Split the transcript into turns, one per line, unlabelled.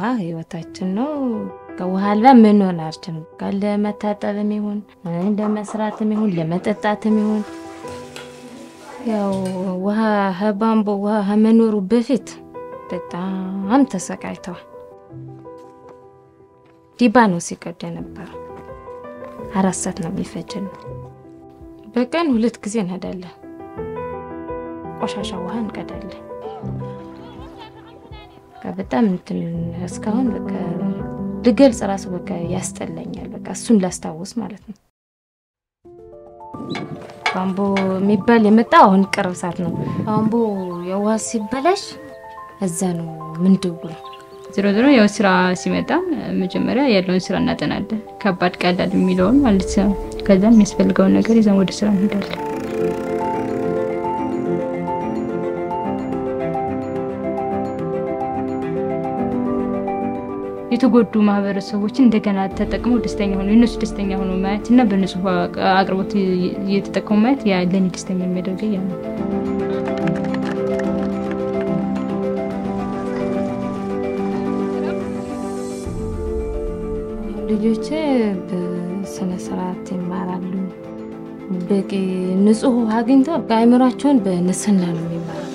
ውሃ ህይወታችን ነው ከውሃ አልባ ምን ሆናችን ካለ መታጠብም ይሁን ለመስራትም ይሁን ለመጠጣትም ይሁን ያው ውሃ ሀባምቦ ውሃ መኖሩ በፊት በጣም ተሰቃይተው ዲባኖስ ይቀደ ነበር 4 ሰዓት ነው የሚፈጀን በቀን 2 ጊዜ እንሄዳለን ቆሻሻ ውሃ እንቀዳለን በጣም እንትን እስካሁን በቃ ልገልጽ ራሱ በቃ ያስጠላኛል በቃ እሱን ላስታውስ ማለት ነው ባምቦ የሚባል የመጣው አሁን ቅርብ ሰዓት ነው ባምቦ የውሃ ሲበላሽ እዛ ነው ምን ደውል
ዝሮ ያው ስራ ሲመጣ መጀመሪያ ያለውን ስራ እናጠናለን ከባድ ቀላል የሚለውን ማለት ነው ከዛም የሚያስፈልገው ነገር ይዘን ወደ ስራ እንሄዳለን የተጎዱ ማህበረሰቦችን እንደገና ተጠቅመው ደስተኛ ሆነው እነሱ ደስተኛ ሆነው ማለት እና በንጹህ አቅርቦት እየተጠቀሙ ማለት ያ ለኔ ደስተኛ የሚያደርገኝ ያ ነው
ልጆቼ በስነ ስርዓት ይማራሉ በቂ ንጹህ አግኝተው በአይምሯቸውን በንስና ነው የሚማሩ